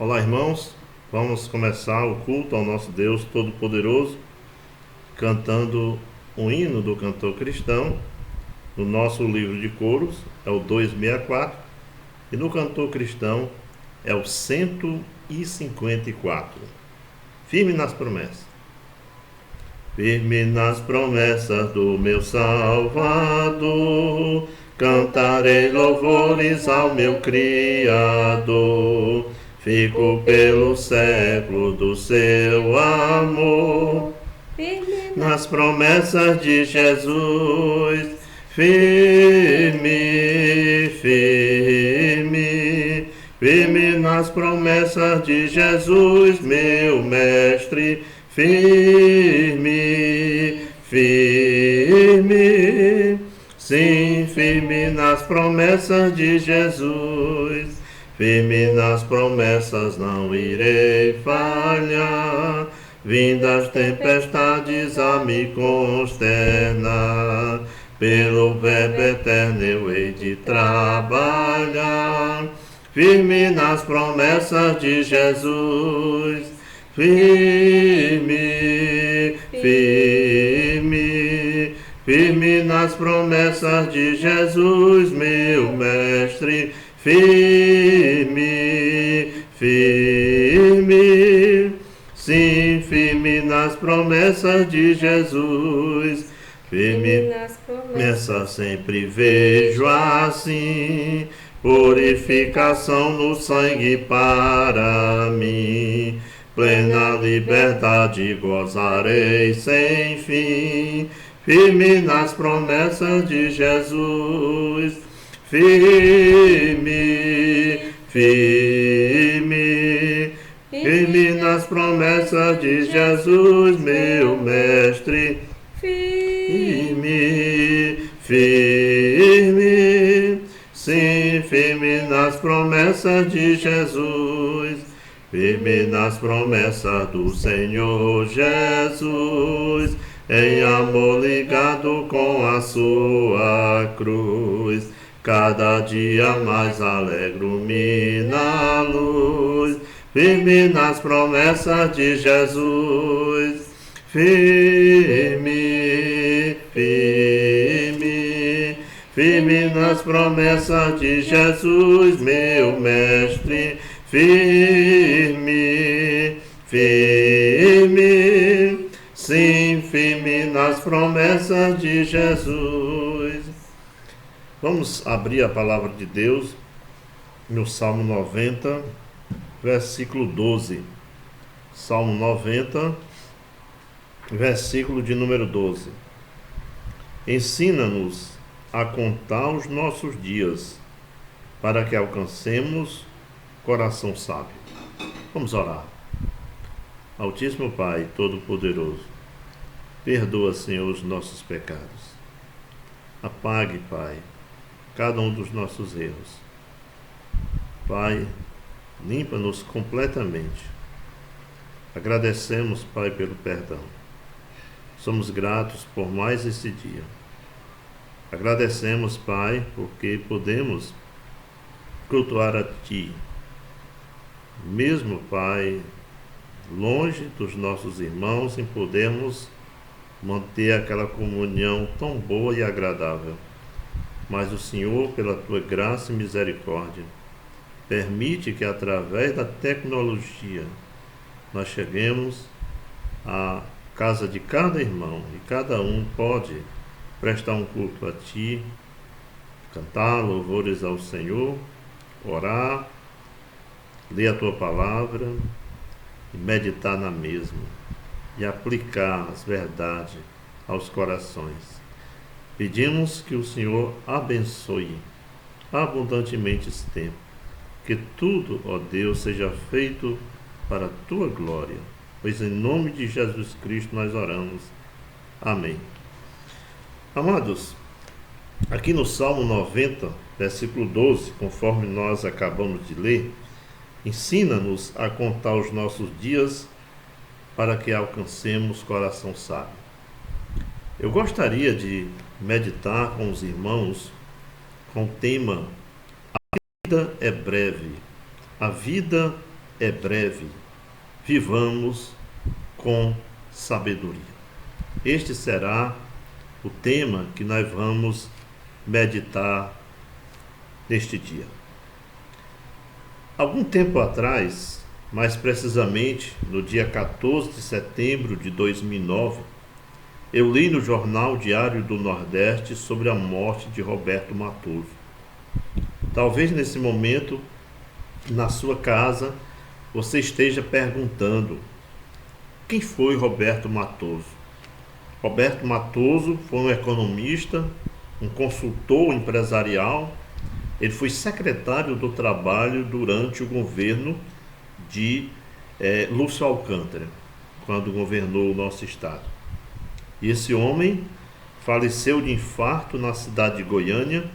Olá, irmãos. Vamos começar o culto ao nosso Deus Todo-Poderoso, cantando um hino do cantor cristão. No nosso livro de coros é o 264 e no cantor cristão é o 154. Firme nas promessas. Firme nas promessas do meu Salvador, cantarei louvores ao meu Criador. Fico pelo século do seu amor, nas promessas de Jesus. Firme, firme, firme nas promessas de Jesus, meu mestre. Firme, firme, sim, firme nas promessas de Jesus. Firme nas promessas, não irei falhar. Vindas tempestades a me consternar, pelo verbo eterno eu hei de trabalhar. Firme nas promessas de Jesus. Firme, firme, firme nas promessas de Jesus, meu mestre. Firme, firme, sim, firme nas promessas de Jesus. Firme nas promessas sempre vejo assim, purificação no sangue para mim. Plena liberdade gozarei sem fim, firme nas promessas de Jesus. Firme, firme, firme nas promessas de Jesus, meu mestre. Firme, firme, sim, firme nas promessas de Jesus. Firme nas promessas do Senhor Jesus, em amor ligado com a sua cruz. Cada dia mais alegro-me na luz, firme nas promessas de Jesus. Firme, firme, firme nas promessas de Jesus, meu mestre. Firme, firme, sim, firme nas promessas de Jesus. Vamos abrir a palavra de Deus no Salmo 90, versículo 12. Salmo 90, versículo de número 12. Ensina-nos a contar os nossos dias, para que alcancemos coração sábio. Vamos orar. Altíssimo Pai Todo-Poderoso, perdoa, Senhor, os nossos pecados. Apague, Pai, cada um dos nossos erros. Pai, limpa-nos completamente. Agradecemos, Pai, pelo perdão. Somos gratos por mais esse dia. Agradecemos, Pai, porque podemos cultuar a Ti, mesmo, Pai, longe dos nossos irmãos, em podermos manter aquela comunhão tão boa e agradável. Mas o Senhor, pela Tua graça e misericórdia, permite que através da tecnologia nós cheguemos à casa de cada irmão e cada um pode prestar um culto a Ti, cantar louvores ao Senhor, orar, ler a Tua palavra e meditar na mesma e aplicar as verdades aos corações. Pedimos que o Senhor abençoe abundantemente esse tempo, que tudo, ó Deus, seja feito para a Tua glória, pois em nome de Jesus Cristo nós oramos. Amém. Amados, aqui no Salmo 90, versículo 12, conforme nós acabamos de ler, ensina-nos a contar os nossos dias para que alcancemos coração sábio. Eu gostaria de meditar com os irmãos com o tema: a vida é breve, a vida é breve. Vivamos com sabedoria. Este será o tema que nós vamos meditar neste dia. Algum tempo atrás, mais precisamente no dia 14 de setembro de 2009, eu li no Jornal Diário do Nordeste sobre a morte de Roberto Matoso. Talvez nesse momento, na sua casa, você esteja perguntando: quem foi Roberto Matoso? Roberto Matoso foi um economista, um consultor empresarial. Ele foi secretário do Trabalho durante o governo de Lúcio Alcântara, quando governou o nosso estado. E esse homem faleceu de infarto na cidade de Goiânia,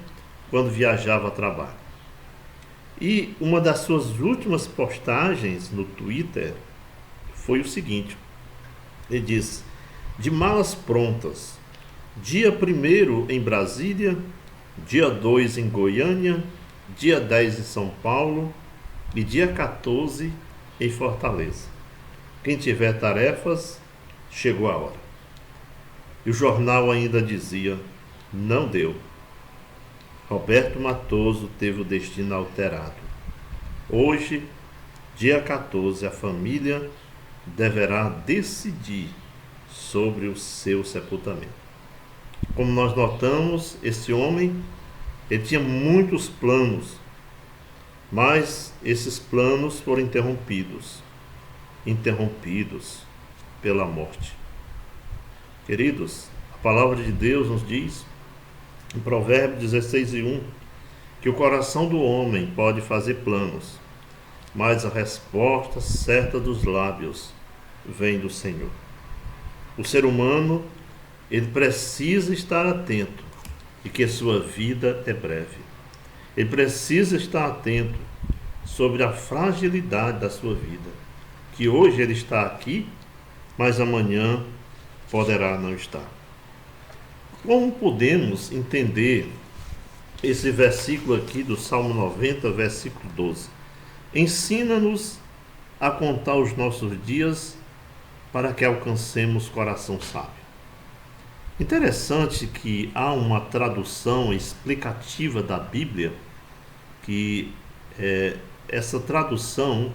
quando viajava a trabalho. E uma das suas últimas postagens no Twitter foi o seguinte: ele disse: de malas prontas, dia 1º em Brasília, dia 2 em Goiânia, dia 10 em São Paulo e dia 14 em Fortaleza. Quem tiver tarefas, chegou a hora. E o jornal ainda dizia: não deu. Roberto Matoso teve o destino alterado. Hoje, dia 14, a família deverá decidir sobre o seu sepultamento. Como nós notamos, esse homem, ele tinha muitos planos, mas esses planos foram interrompidos pela morte. Queridos, a palavra de Deus nos diz, em Provérbios 16:1, que o coração do homem pode fazer planos, mas a resposta certa dos lábios vem do Senhor. O ser humano, ele precisa estar atento e que sua vida é breve. Ele precisa estar atento sobre a fragilidade da sua vida, que hoje ele está aqui, mas amanhã poderá não estar. Como podemos entender esse versículo aqui do Salmo 90, versículo 12? Ensina-nos a contar os nossos dias para que alcancemos coração sábio. Interessante que há uma tradução explicativa da Bíblia, que essa tradução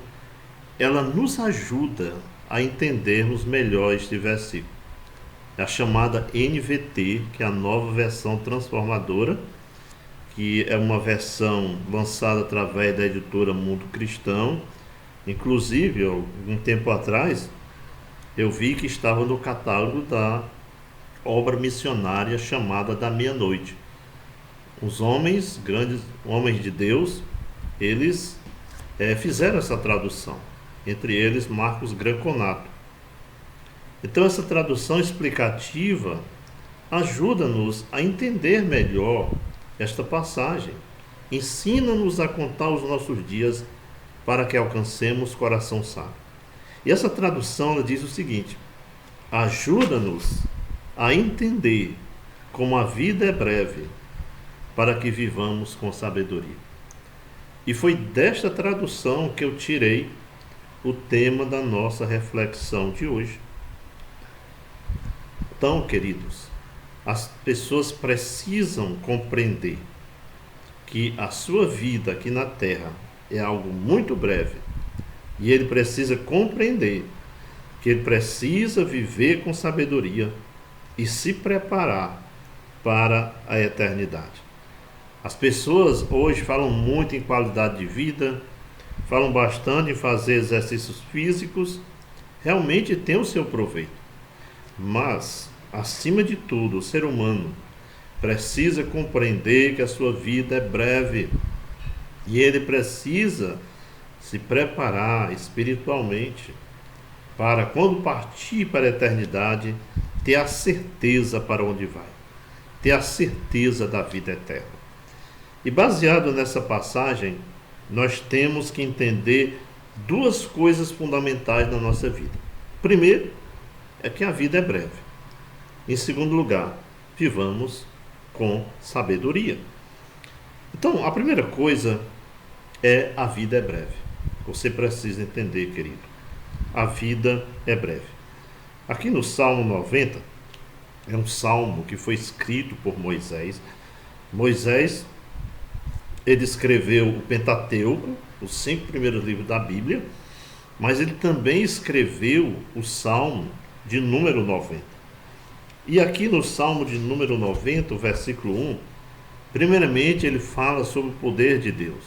ela nos ajuda a entendermos melhor este versículo. É a chamada NVT, que é a nova versão transformadora, que é uma versão lançada através da editora Mundo Cristão. Inclusive, algum tempo atrás, eu vi que estava no catálogo da obra missionária chamada Da Meia-Noite. Os homens, grandes homens de Deus, eles fizeram essa tradução, entre eles Marcos Greconato. Então essa tradução explicativa ajuda-nos a entender melhor esta passagem. Ensina-nos a contar os nossos dias para que alcancemos coração sábio. E essa tradução ela diz o seguinte: ajuda-nos a entender como a vida é breve, para que vivamos com sabedoria. E foi desta tradução que eu tirei o tema da nossa reflexão de hoje. Então, queridos, as pessoas precisam compreender que a sua vida aqui na Terra é algo muito breve, e ele precisa compreender que ele precisa viver com sabedoria e se preparar para a eternidade. As pessoas hoje falam muito em qualidade de vida, falam bastante em fazer exercícios físicos, realmente tem o seu proveito, mas acima de tudo, o ser humano precisa compreender que a sua vida é breve e ele precisa se preparar espiritualmente para, quando partir para a eternidade, ter a certeza para onde vai, ter a certeza da vida eterna. E baseado nessa passagem, nós temos que entender duas coisas fundamentais na nossa vida. Primeiro, é que a vida é breve. Em segundo lugar, vivamos com sabedoria. Então, a primeira coisa é: a vida é breve. Você precisa entender, querido. A vida é breve. Aqui no Salmo 90, é um salmo que foi escrito por Moisés. Moisés, ele escreveu o Pentateuco, os 5 primeiros livros da Bíblia, mas ele também escreveu o Salmo de número 90. E aqui no Salmo de número 90, o versículo 1, primeiramente ele fala sobre o poder de Deus.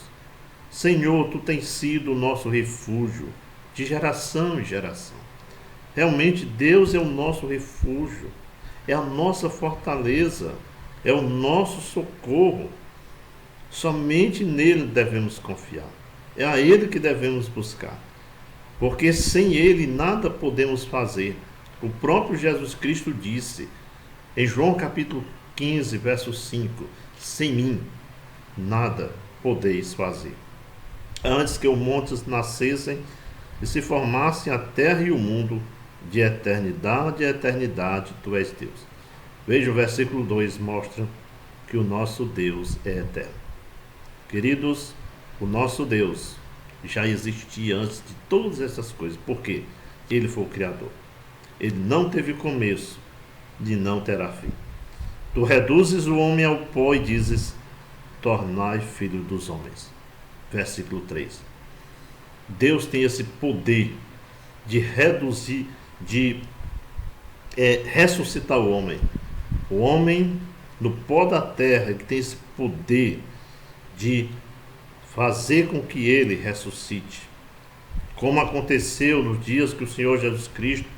Senhor, tu tens sido o nosso refúgio de geração em geração. Realmente Deus é o nosso refúgio, é a nossa fortaleza, é o nosso socorro. Somente nele devemos confiar. É a ele que devemos buscar. Porque sem ele nada podemos fazer. O próprio Jesus Cristo disse, em João capítulo 15, verso 5, sem mim nada podeis fazer. Antes que os montes nascessem e se formassem a terra e o mundo, de eternidade a eternidade, tu és Deus. Veja o versículo 2, mostra que o nosso Deus é eterno. Queridos, o nosso Deus já existia antes de todas essas coisas. Por quê? Ele foi o Criador. Ele não teve começo e não terá fim. Tu reduzes o homem ao pó e dizes, tornai filho dos homens. Versículo 3. Deus tem esse poder de reduzir, de ressuscitar o homem. O homem no pó da terra, que tem esse poder de fazer com que ele ressuscite. Como aconteceu nos dias que o Senhor Jesus Cristo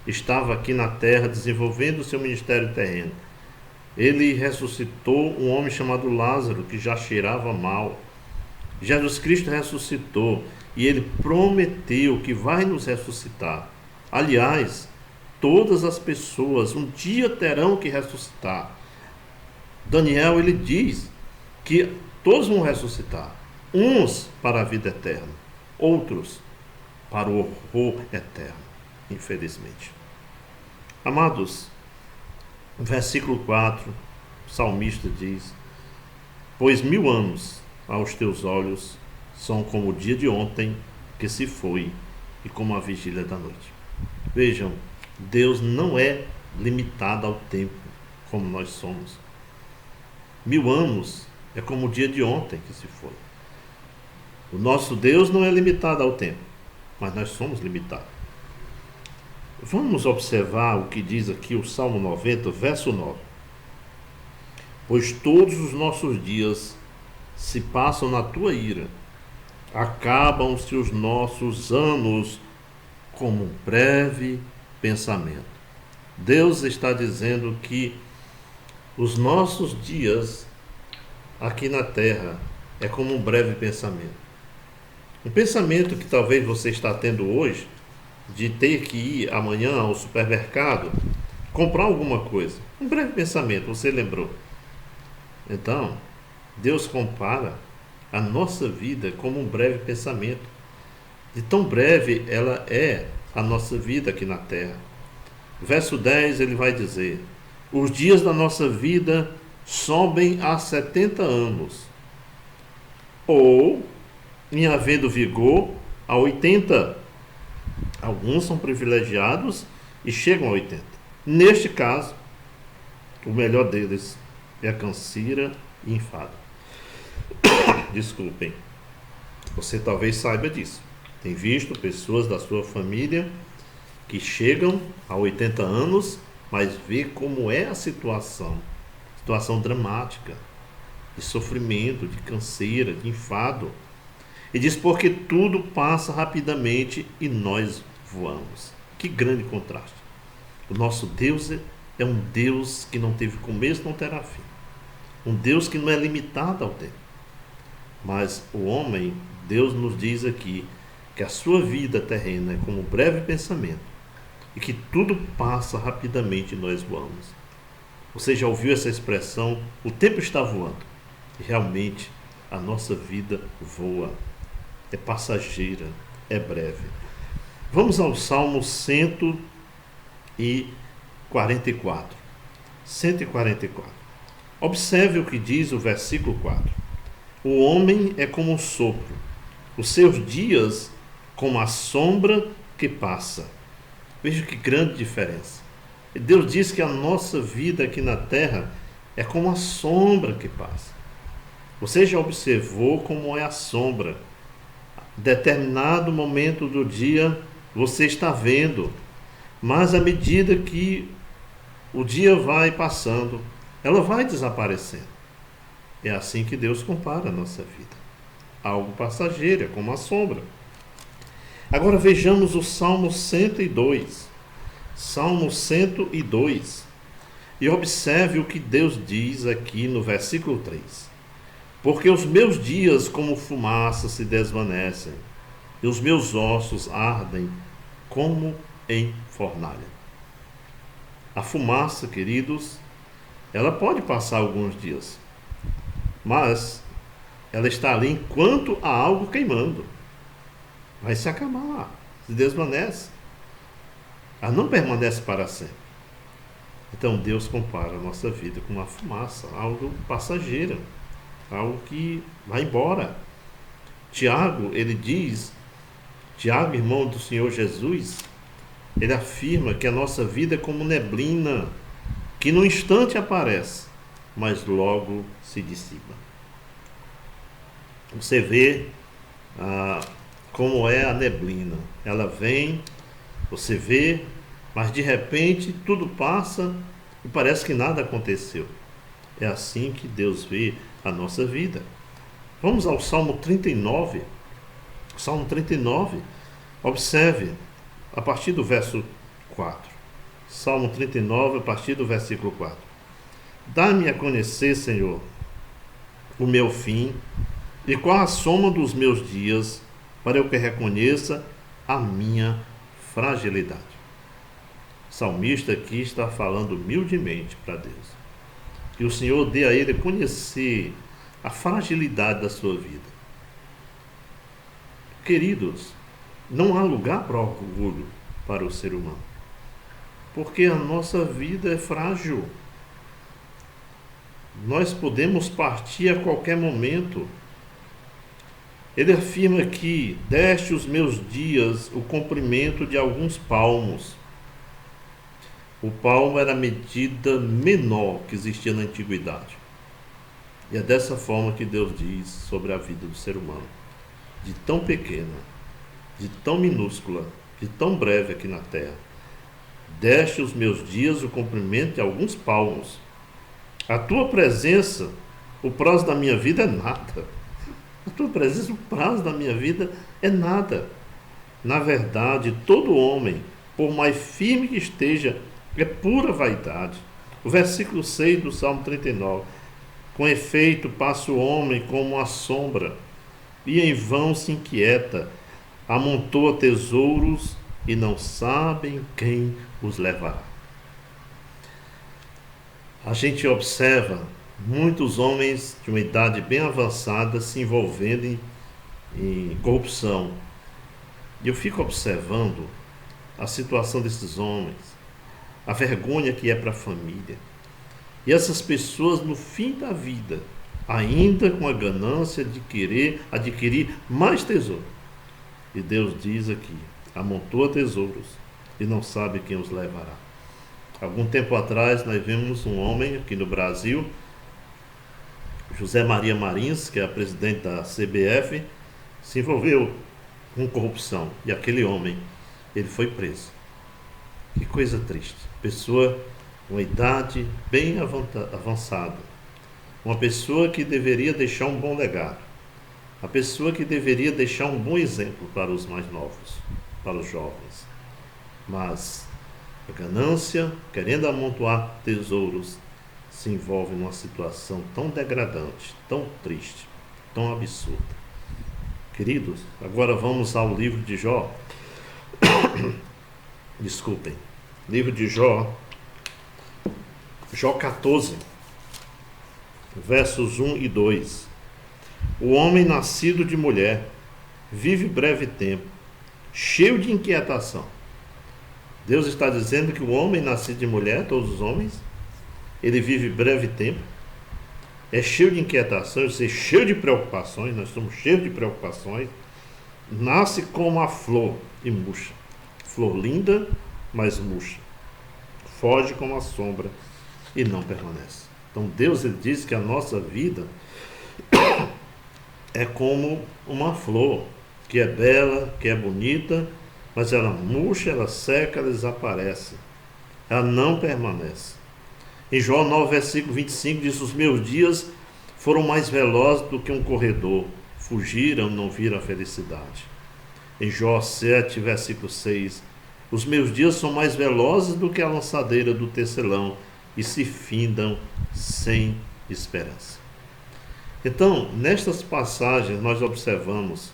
estava aqui na terra desenvolvendo o seu ministério terreno. Ele ressuscitou um homem chamado Lázaro, que já cheirava mal. Jesus Cristo ressuscitou e ele prometeu que vai nos ressuscitar. Aliás, todas as pessoas um dia terão que ressuscitar. Daniel, ele diz que todos vão ressuscitar. Uns para a vida eterna, outros para o horror eterno, infelizmente. Amados, versículo 4, o salmista diz, pois 1000 anos aos teus olhos são como o dia de ontem que se foi e como a vigília da noite. Vejam, Deus não é limitado ao tempo como nós somos. 1000 anos é como o dia de ontem que se foi. O nosso Deus não é limitado ao tempo, mas nós somos limitados. Vamos observar o que diz aqui o Salmo 90, verso 9. Pois todos os nossos dias se passam na tua ira, acabam-se os nossos anos como um breve pensamento. Deus está dizendo que os nossos dias aqui na terra é como um breve pensamento. Um pensamento que talvez você está tendo hoje, de ter que ir amanhã ao supermercado, comprar alguma coisa. Um breve pensamento, você lembrou. Então, Deus compara a nossa vida como um breve pensamento. De tão breve ela é a nossa vida aqui na terra. Verso 10 ele vai dizer, os dias da nossa vida sobem a 70 anos, ou, em havendo vigor, a 80. Alguns são privilegiados e chegam a 80. Neste caso, o melhor deles é a canseira e enfado. Desculpem. Você talvez saiba disso. Tem visto pessoas da sua família que chegam a 80 anos, mas vê como é a situação. Situação dramática, de sofrimento, de canseira, de enfado. E diz porque tudo passa rapidamente e nós voamos. Que grande contraste. O nosso Deus é um Deus que não teve começo, não terá fim. Um Deus que não é limitado ao tempo. Mas o homem, Deus nos diz aqui que a sua vida terrena é como um breve pensamento e que tudo passa rapidamente e nós voamos. Você já ouviu essa expressão? O tempo está voando. E realmente a nossa vida voa. É passageira, é breve. Vamos ao Salmo 144. 144. Observe o que diz o versículo 4. O homem é como um sopro, os seus dias como a sombra que passa. Veja que grande diferença. E Deus diz que a nossa vida aqui na terra é como a sombra que passa. Você já observou como é a sombra? Determinado momento do dia você está vendo, mas à medida que o dia vai passando, ela vai desaparecendo. É assim que Deus compara a nossa vida. Algo passageiro, é como a sombra. Agora vejamos o Salmo 102. Salmo 102. E observe o que Deus diz aqui no versículo 3. Porque os meus dias como fumaça se desvanecem, e os meus ossos ardem como em fornalha. A fumaça, queridos, ela pode passar alguns dias, mas ela está ali enquanto há algo queimando. Vai se acabar, se desvanece. Ela não permanece para sempre. Então Deus compara a nossa vida com uma fumaça, algo passageiro, algo que vai embora. Tiago, ele diz, Tiago, irmão do Senhor Jesus, ele afirma que a nossa vida é como neblina, que no instante aparece, mas logo se dissipa. Você vê como é a neblina. Ela vem, você vê, mas de repente tudo passa e parece que nada aconteceu. É assim que Deus vê a nossa vida. Vamos ao Salmo 39. Salmo 39, observe a partir do verso 4. Salmo 39, a partir do versículo 4. Dá-me a conhecer, Senhor, o meu fim e qual a soma dos meus dias, para eu que reconheça a minha fragilidade. O salmista aqui está falando humildemente para Deus. Que o Senhor dê a ele conhecer a fragilidade da sua vida. Queridos, não há lugar para orgulho para o ser humano, porque a nossa vida é frágil. Nós podemos partir a qualquer momento. Ele afirma que deste os meus dias o comprimento de alguns palmos. O palmo era a medida menor que existia na antiguidade. E é dessa forma que Deus diz sobre a vida do ser humano. De tão pequena, de tão minúscula, de tão breve aqui na terra. Deste os meus dias o comprimento de alguns palmos. A tua presença, o prazo da minha vida é nada. A tua presença, o prazo da minha vida é nada. Na verdade, todo homem, por mais firme que esteja, é pura vaidade. O versículo 6 do Salmo 39. Com efeito, passa o homem como a sombra, e em vão se inquieta, amontoa tesouros e não sabem quem os levará. A gente observa muitos homens de uma idade bem avançada se envolvendo em corrupção. E eu fico observando a situação desses homens, a vergonha que é para a família. E essas pessoas, no fim da vida, ainda com a ganância de querer adquirir mais tesouro. E Deus diz aqui, amontoa tesouros e não sabe quem os levará. Algum tempo atrás nós vimos um homem aqui no Brasil, José Maria Marins, que é a presidente da CBF, se envolveu com corrupção. E aquele homem, ele foi preso. Que coisa triste. Pessoa com uma idade bem avançada. Uma pessoa que deveria deixar um bom legado. A pessoa que deveria deixar um bom exemplo para os mais novos, para os jovens. Mas a ganância, querendo amontoar tesouros, se envolve numa situação tão degradante, tão triste, tão absurda. Queridos, agora vamos ao livro de Jó. Desculpem. Livro de Jó, Jó 14, versos 1 e 2. O homem nascido de mulher vive breve tempo, cheio de inquietação. Deus está dizendo que o homem nascido de mulher, todos os homens, ele vive breve tempo, é cheio de inquietações, cheio de preocupações, nós somos cheios de preocupações, nasce como a flor e murcha. Flor linda, mas murcha. Foge como a sombra e não permanece. Então Deus, ele diz que a nossa vida é como uma flor, que é bela, que é bonita, mas ela murcha, ela seca, ela desaparece. Ela não permanece. Em João 9, versículo 25, diz: os meus dias foram mais velozes do que um corredor, fugiram, não viram a felicidade. Em Jó 7, versículo 6, os meus dias são mais velozes do que a lançadeira do tecelão e se findam sem esperança. Então, nestas passagens nós observamos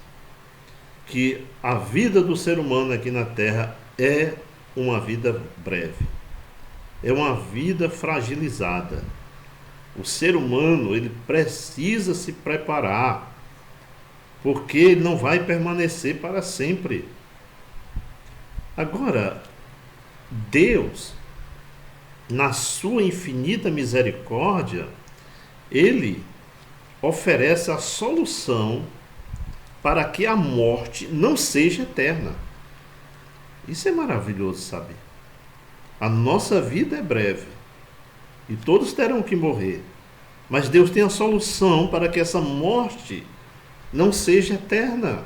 que a vida do ser humano aqui na Terra é uma vida breve, é uma vida fragilizada. O ser humano, ele precisa se preparar, porque ele não vai permanecer para sempre. Agora, Deus, na sua infinita misericórdia, ele oferece a solução para que a morte não seja eterna. Isso é maravilhoso saber. A nossa vida é breve e todos terão que morrer, mas Deus tem a solução para que essa morte não seja eterna.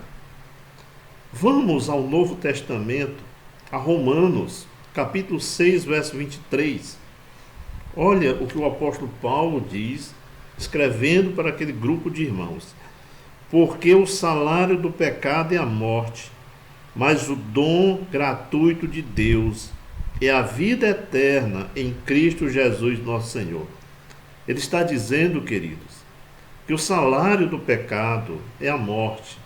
Vamos ao Novo Testamento, a Romanos, capítulo 6, verso 23. Olha o que o apóstolo Paulo diz, escrevendo para aquele grupo de irmãos. Porque o salário do pecado é a morte, mas o dom gratuito de Deus é a vida eterna em Cristo Jesus nosso Senhor. Ele está dizendo, queridos, que o salário do pecado é a morte.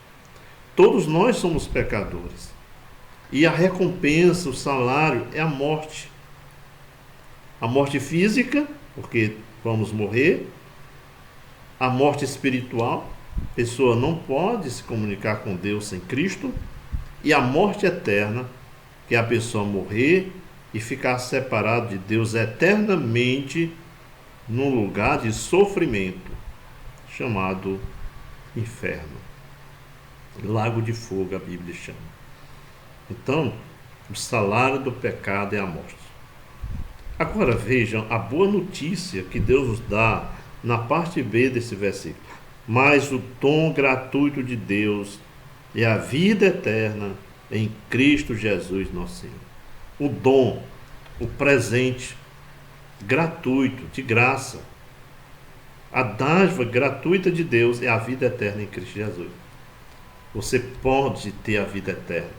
Todos nós somos pecadores. E a recompensa, o salário, é a morte. A morte física, porque vamos morrer. A morte espiritual, a pessoa não pode se comunicar com Deus sem Cristo. E a morte eterna, que é a pessoa morrer e ficar separado de Deus eternamente num lugar de sofrimento, chamado inferno. Lago de fogo, a Bíblia chama. Então, o salário do pecado é a morte. Agora vejam a boa notícia que Deus nos dá na parte B desse versículo. Mas o dom gratuito de Deus é a vida eterna em Cristo Jesus nosso Senhor. O dom, o presente, gratuito, de graça. A dádiva gratuita de Deus é a vida eterna em Cristo Jesus. Você pode ter a vida eterna,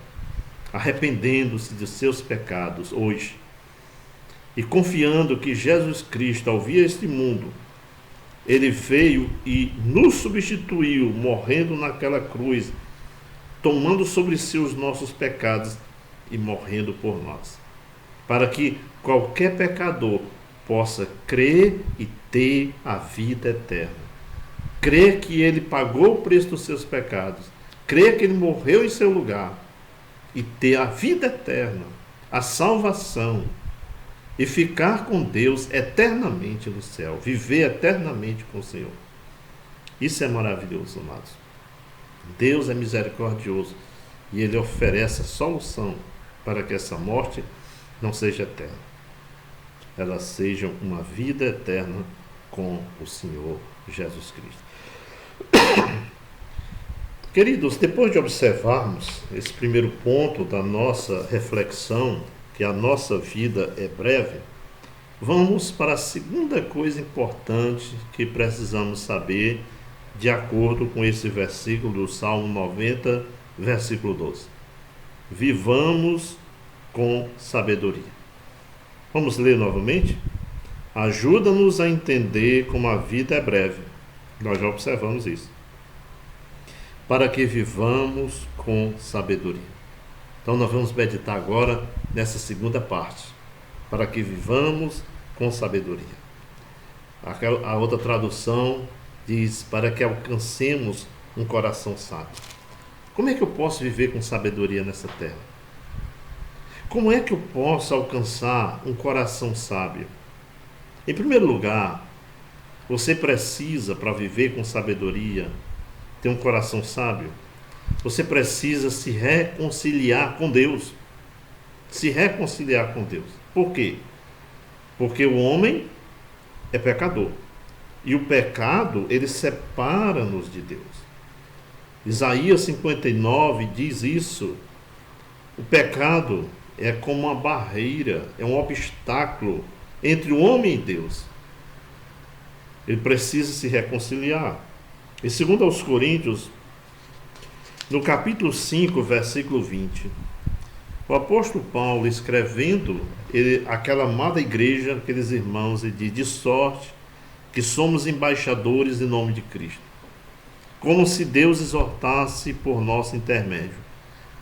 arrependendo-se de seus pecados hoje e confiando que Jesus Cristo, ao vir a este mundo, ele veio e nos substituiu, morrendo naquela cruz, tomando sobre si os nossos pecados e morrendo por nós, para que qualquer pecador possa crer e ter a vida eterna. Crer que ele pagou o preço dos seus pecados, crer que ele morreu em seu lugar e ter a vida eterna, a salvação e ficar com Deus eternamente no céu, viver eternamente com o Senhor. Isso é maravilhoso, amados. Deus é misericordioso e ele oferece a solução para que essa morte não seja eterna, ela seja uma vida eterna com o Senhor Jesus Cristo. Queridos, depois de observarmos esse primeiro ponto da nossa reflexão, que a nossa vida é breve, vamos para a segunda coisa importante que precisamos saber, de acordo com esse versículo do Salmo 90, versículo 12. Vivamos com sabedoria. Vamos ler novamente? Ajuda-nos a entender como a vida é breve. Nós já observamos isso. Para que vivamos com sabedoria. Então nós vamos meditar agora nessa segunda parte. Para que vivamos com sabedoria. A outra tradução diz: para que alcancemos um coração sábio. Como é que eu posso viver com sabedoria nessa terra? Como é que eu posso alcançar um coração sábio? Em primeiro lugar, você precisa, para viver com sabedoria, ter um coração sábio. Você precisa se reconciliar com Deus. Se reconciliar com Deus. Por quê? Porque o homem é pecador. E o pecado, ele separa-nos de Deus. Isaías 59 diz isso. O pecado é como uma barreira, é um obstáculo entre o homem e Deus. Ele precisa se reconciliar. E segundo aos Coríntios, no capítulo 5, versículo 20, o apóstolo Paulo, escrevendo aquela amada igreja, aqueles irmãos, ele diz: de sorte que somos embaixadores em nome de Cristo, como se Deus exortasse por nosso intermédio.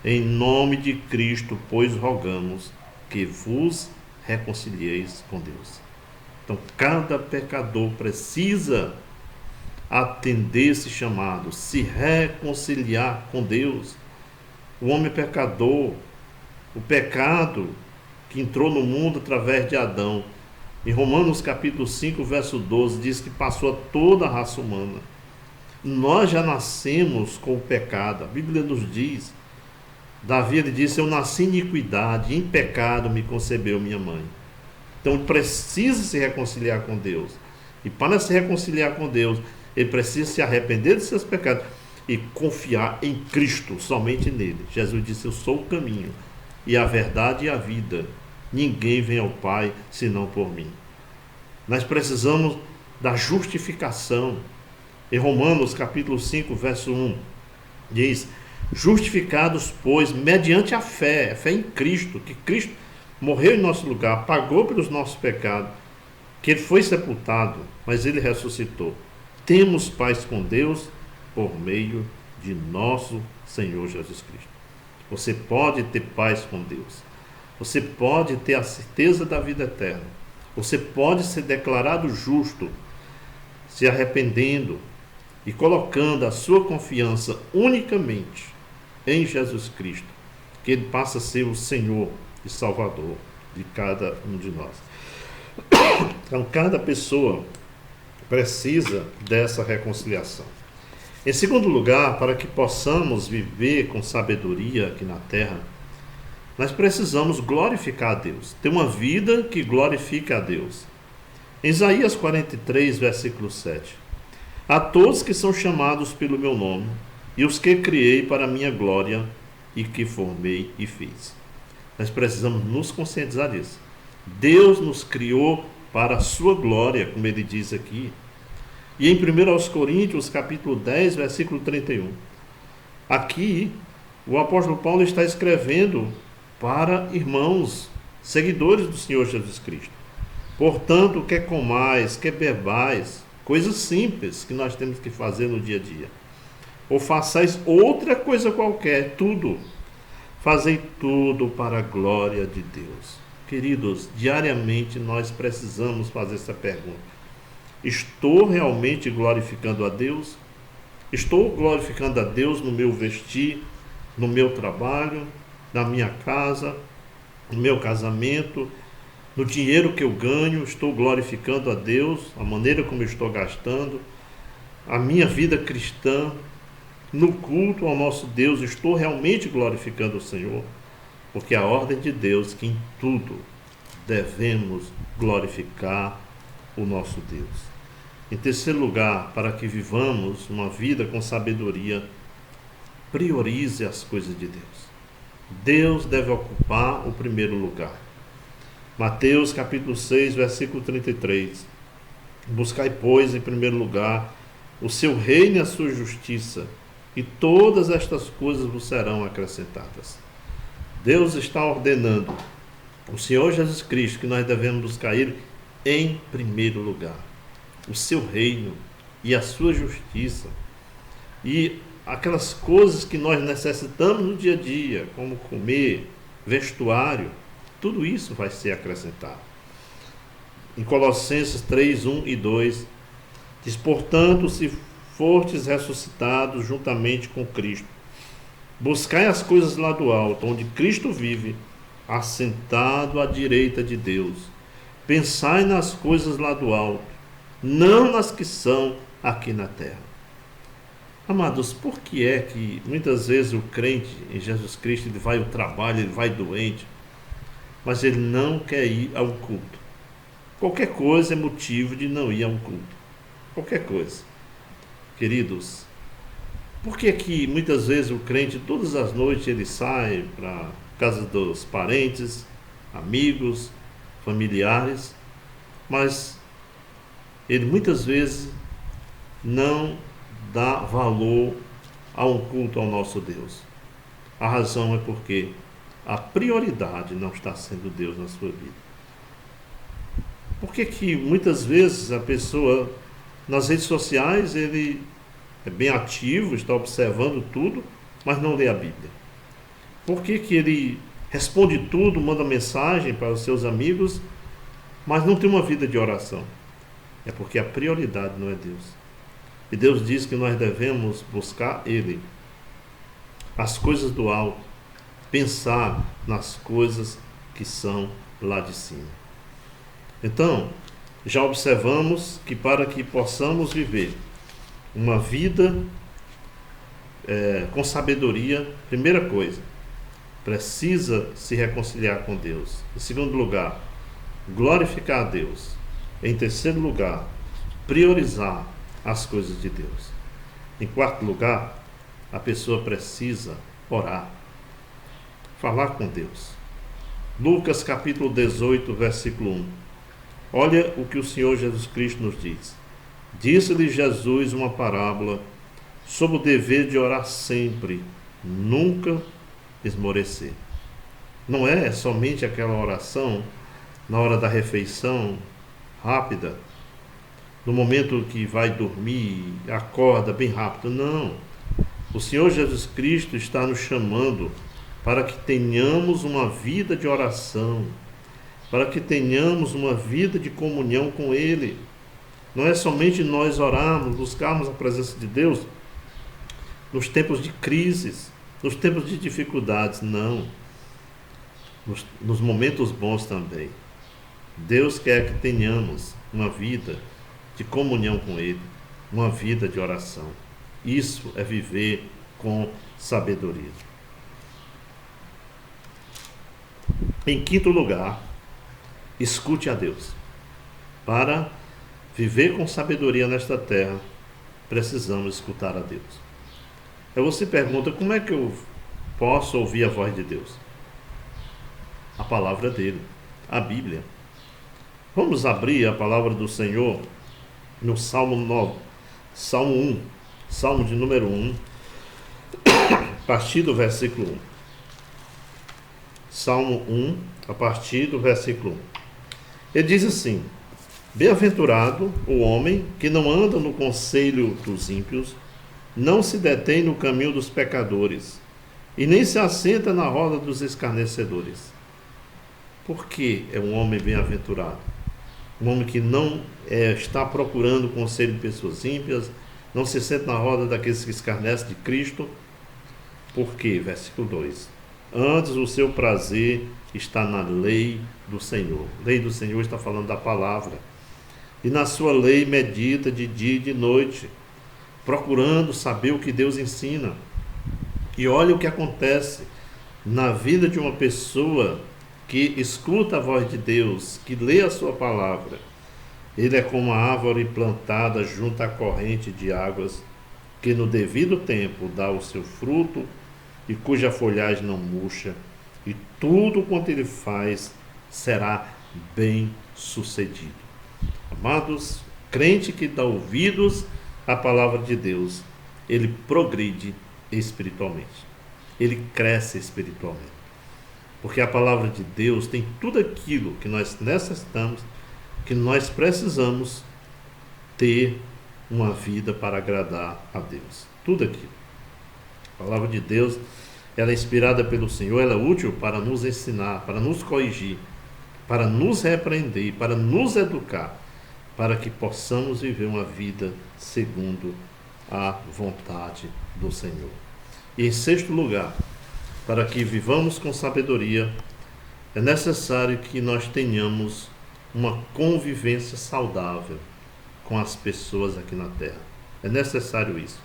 Em nome de Cristo, pois rogamos que vos reconcilieis com Deus. Então, cada pecador precisa atender esse chamado, se reconciliar com Deus. O homem pecador, o pecado que entrou no mundo através de Adão, em Romanos capítulo 5, verso 12, diz que passou a toda a raça humana. Nós já nascemos com o pecado. A Bíblia nos diz, Davi, ele disse: eu nasci em iniquidade, em pecado me concebeu minha mãe. Então ele precisa se reconciliar com Deus. E para se reconciliar com Deus, ele precisa se arrepender de seus pecados e confiar em Cristo, somente nele. Jesus disse: eu sou o caminho e a verdade e a vida. Ninguém vem ao Pai senão por mim. Nós precisamos da justificação. Em Romanos capítulo 5, verso 1, diz: justificados, pois, mediante a fé em Cristo, que Cristo morreu em nosso lugar, pagou pelos nossos pecados, que ele foi sepultado, mas ele ressuscitou. Temos paz com Deus por meio de nosso Senhor Jesus Cristo. Você pode ter paz com Deus. Você pode ter a certeza da vida eterna. Você pode ser declarado justo, se arrependendo e colocando a sua confiança unicamente em Jesus Cristo, que ele passa a ser o Senhor e Salvador de cada um de nós. Então, cada pessoa precisa dessa reconciliação. Em segundo lugar, para que possamos viver com sabedoria aqui na terra, nós precisamos glorificar a Deus, ter uma vida que glorifique a Deus. Em Isaías 43, versículo 7, a todos que são chamados pelo meu nome, e os que criei para a minha glória, e que formei e fiz. Nós precisamos nos conscientizar disso. Deus nos criou para a sua glória, como ele diz aqui. E em 1 aos Coríntios, capítulo 10, versículo 31, aqui o apóstolo Paulo está escrevendo para irmãos, seguidores do Senhor Jesus Cristo. Portanto, quer comais, quer bebais, coisas simples que nós temos que fazer no dia a dia, ou façais outra coisa qualquer, tudo, fazei tudo para a glória de Deus. Queridos, diariamente nós precisamos fazer essa pergunta: estou realmente glorificando a Deus? Estou glorificando a Deus no meu vestir, no meu trabalho, na minha casa, no meu casamento, no dinheiro que eu ganho? Estou glorificando a Deus, a maneira como eu estou gastando, a minha vida cristã, no culto ao nosso Deus, estou realmente glorificando o Senhor? Porque a ordem de Deus é que em tudo devemos glorificar o nosso Deus. Em terceiro lugar, para que vivamos uma vida com sabedoria, priorize as coisas de Deus. Deus deve ocupar o primeiro lugar. Mateus capítulo 6, versículo 33. Buscai, pois, em primeiro lugar o seu reino e a sua justiça, e todas estas coisas vos serão acrescentadas. Deus está ordenando o Senhor Jesus Cristo que nós devemos buscar Ele em primeiro lugar. O seu reino e a sua justiça. E aquelas coisas que nós necessitamos no dia a dia, como comer, vestuário, tudo isso vai ser acrescentado. Em Colossenses 3, 1 e 2, diz: portanto, se fortes ressuscitados juntamente com Cristo, buscai as coisas lá do alto, onde Cristo vive, assentado à direita de Deus. Pensai nas coisas lá do alto, não nas que são aqui na terra. Amados, por que é que muitas vezes o crente em Jesus Cristo, ele vai ao trabalho, ele vai doente, mas ele não quer ir ao culto? Qualquer coisa é motivo de não ir a um culto. Qualquer coisa. Queridos, por que é que muitas vezes o crente, todas as noites, ele sai para casa dos parentes, amigos, familiares, mas ele muitas vezes não dá valor a um culto ao nosso Deus? A razão é porque a prioridade não está sendo Deus na sua vida. Por que que muitas vezes a pessoa nas redes sociais, ele é bem ativo, está observando tudo, mas não lê a Bíblia? Por que que ele responde tudo, manda mensagem para os seus amigos, mas não tem uma vida de oração? É porque a prioridade não é Deus. E Deus diz que nós devemos buscar Ele, as coisas do alto, pensar nas coisas que são lá de cima. Então, já observamos que para que possamos viver uma vida com sabedoria, primeira coisa, precisa se reconciliar com Deus. Em segundo lugar, glorificar a Deus. Em terceiro lugar, priorizar as coisas de Deus. Em quarto lugar, a pessoa precisa orar, falar com Deus. Lucas capítulo 18, versículo 1. Olha o que o Senhor Jesus Cristo nos diz. Disse-lhe Jesus uma parábola sobre o dever de orar sempre, nunca esmorecer. Não é somente aquela oração na hora da refeição rápida, no momento que vai dormir, acorda bem rápido. Não. O Senhor Jesus Cristo está nos chamando para que tenhamos uma vida de oração, para que tenhamos uma vida de comunhão com Ele. Não é somente nós orarmos, buscarmos a presença de Deus nos tempos de crises, nos tempos de dificuldades, não. Nos momentos bons também. Deus quer que tenhamos uma vida de comunhão com Ele, uma vida de oração. Isso é viver com sabedoria. Em quinto lugar, escute a Deus. Para viver com sabedoria nesta terra, precisamos escutar a Deus. Aí você pergunta, como é que eu posso ouvir a voz de Deus? A palavra dele, a Bíblia. Vamos abrir a palavra do Senhor no Salmo 9, Salmo 1, Salmo de número 1, a partir do versículo 1. Salmo 1, a partir do versículo 1. Ele diz assim: Bem-aventurado o homem que não anda no conselho dos ímpios, não se detém no caminho dos pecadores, e nem se assenta na roda dos escarnecedores. Por que é um homem bem-aventurado? Um homem que não está procurando o conselho de pessoas ímpias, não se senta na roda daqueles que escarnecem de Cristo. Por quê? Versículo 2. Antes o seu prazer está na lei do Senhor. Lei do Senhor está falando da palavra. E na sua lei medita de dia e de noite, procurando saber o que Deus ensina. E olha o que acontece na vida de uma pessoa que escuta a voz de Deus, que lê a sua palavra. Ele é como a árvore plantada junto à corrente de águas, que no devido tempo dá o seu fruto e cuja folhagem não murcha, e tudo quanto ele faz será bem sucedido. Amados, crente que dá ouvidos à palavra de Deus, ele progride espiritualmente, ele cresce espiritualmente. Porque a palavra de Deus tem tudo aquilo que nós necessitamos, que nós precisamos ter uma vida para agradar a Deus. Tudo aquilo. A palavra de Deus, ela é inspirada pelo Senhor, ela é útil para nos ensinar, para nos corrigir, para nos repreender, para nos educar, para que possamos viver uma vida segundo a vontade do Senhor. E em sexto lugar, para que vivamos com sabedoria, é necessário que nós tenhamos uma convivência saudável com as pessoas aqui na terra. É necessário isso.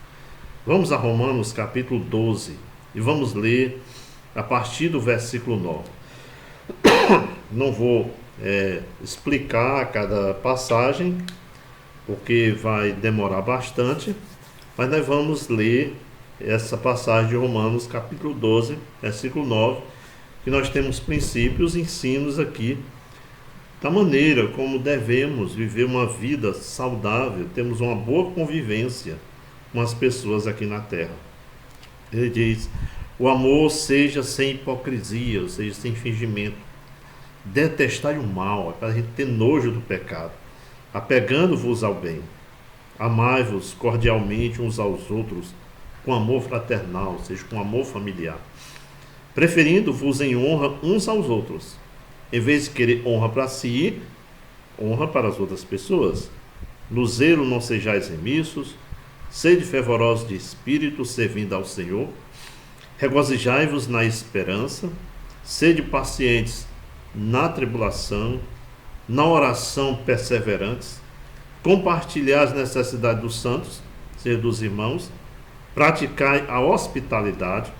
Vamos a Romanos capítulo 12 e vamos ler a partir do versículo 9. Não vou explicar cada passagem, porque vai demorar bastante, mas nós vamos ler essa passagem de Romanos capítulo 12, versículo 9, que nós temos princípios, ensinos aqui, da maneira como devemos viver uma vida saudável, temos uma boa convivência com as pessoas aqui na terra. Ele diz: o amor seja sem hipocrisia, ou seja, sem fingimento. Detestai o mal, é para a gente ter nojo do pecado, apegando-vos ao bem. Amai-vos cordialmente uns aos outros, com amor fraternal, ou seja, com amor familiar, preferindo-vos em honra uns aos outros, em vez de querer honra para si, honra para as outras pessoas. No zelo não sejais remissos, sede fervorosos de espírito, servindo ao Senhor. Regozijai-vos na esperança, sede pacientes na tribulação, na oração perseverantes, compartilhai as necessidades dos santos, seja dos irmãos, praticai a hospitalidade,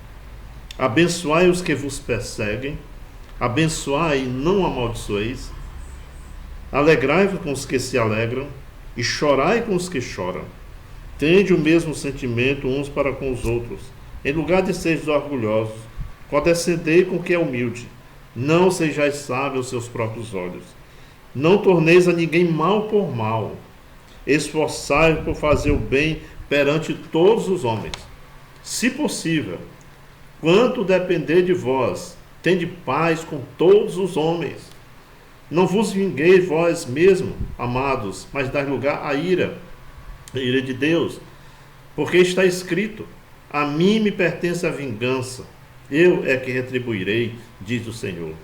abençoai os que vos perseguem, abençoai e não amaldiçoeis, alegrai-vos com os que se alegram e chorai com os que choram. Tende o mesmo sentimento uns para com os outros, em lugar de seres orgulhosos, condescendei com o que é humilde. Não sejais sábios aos seus próprios olhos. Não torneis a ninguém mal por mal. Esforçai-vos por fazer o bem perante todos os homens. Se possível, quanto depender de vós, tende paz com todos os homens. Não vos vingueis vós mesmos, amados, mas dai lugar à ira, a ira de Deus. Porque está escrito: a mim me pertence a vingança, eu é que retribuirei, diz o Senhor.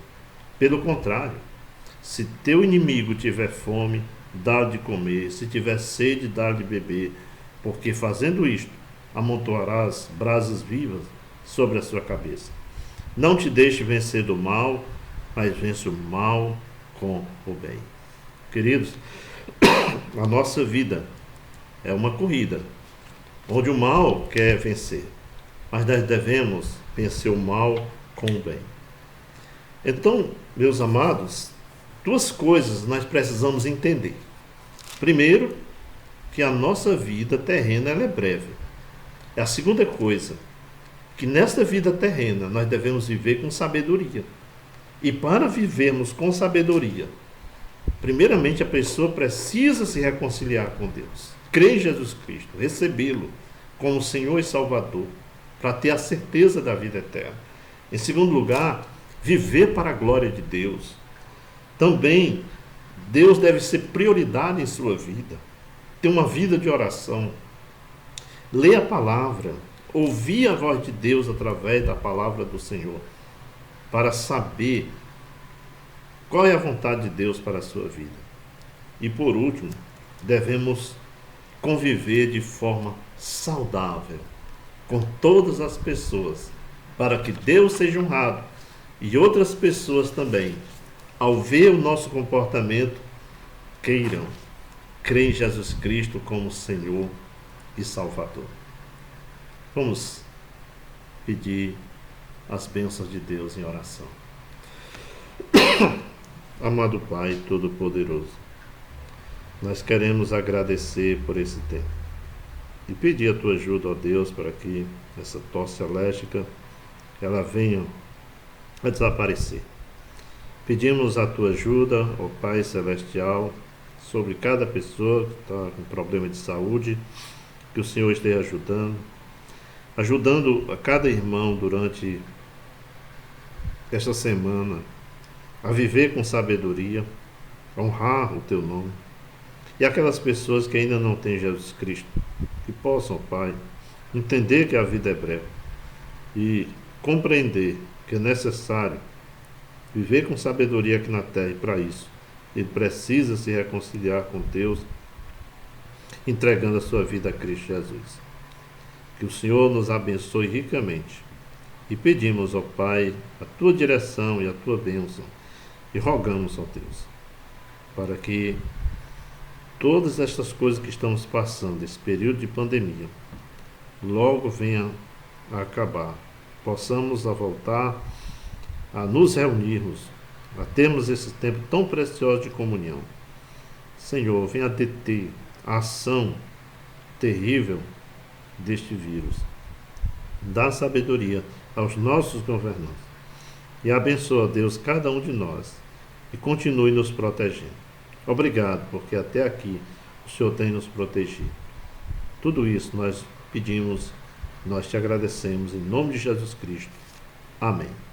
Pelo contrário, se teu inimigo tiver fome, dá-lhe de comer, se tiver sede, dá-lhe de beber, porque fazendo isto, amontoarás brasas vivas sobre a sua cabeça. Não te deixe vencer do mal, mas vence o mal com o bem. Queridos, a nossa vida é uma corrida, onde o mal quer vencer, mas nós devemos vencer o mal com o bem. Então, meus amados, duas coisas nós precisamos entender. Primeiro, que a nossa vida terrena ela é breve. A segunda coisa, que nesta vida terrena nós devemos viver com sabedoria. E para vivermos com sabedoria, primeiramente a pessoa precisa se reconciliar com Deus, crer em Jesus Cristo, recebê-lo como Senhor e Salvador, para ter a certeza da vida eterna. Em segundo lugar, viver para a glória de Deus. Também, Deus deve ser prioridade em sua vida. Ter uma vida de oração. Ler a palavra, ouvir a voz de Deus através da palavra do Senhor, para saber qual é a vontade de Deus para a sua vida. E por último, devemos conviver de forma saudável com todas as pessoas, para que Deus seja honrado e outras pessoas também, ao ver o nosso comportamento, queiram crer em Jesus Cristo como Senhor e Salvador. Vamos pedir as bênçãos de Deus em oração. Amado Pai Todo-Poderoso, nós queremos agradecer por esse tempo e pedir a tua ajuda, ó Deus, para que essa tosse alérgica ela venha a desaparecer. Pedimos a tua ajuda, ó Pai Celestial, sobre cada pessoa que está com problema de saúde, que o Senhor esteja ajudando a cada irmão durante esta semana a viver com sabedoria, a honrar o teu nome. E aquelas pessoas que ainda não têm Jesus Cristo, que possam, Pai, entender que a vida é breve e compreender que é necessário viver com sabedoria aqui na terra, e para isso ele precisa se reconciliar com Deus, entregando a sua vida a Cristo Jesus. Que o Senhor nos abençoe ricamente e pedimos, ó Pai, a tua direção e a tua bênção, e rogamos, ó Deus, para que todas estas coisas que estamos passando, esse período de pandemia, logo venha a acabar, possamos a voltar a nos reunirmos, a termos esse tempo tão precioso de comunhão. Senhor, venha deter a ação terrível deste vírus. Dá sabedoria aos nossos governantes e abençoa, Deus, cada um de nós e continue nos protegendo. Obrigado, porque até aqui o Senhor tem nos protegido. Tudo isso nós pedimos, nós te agradecemos em nome de Jesus Cristo. Amém.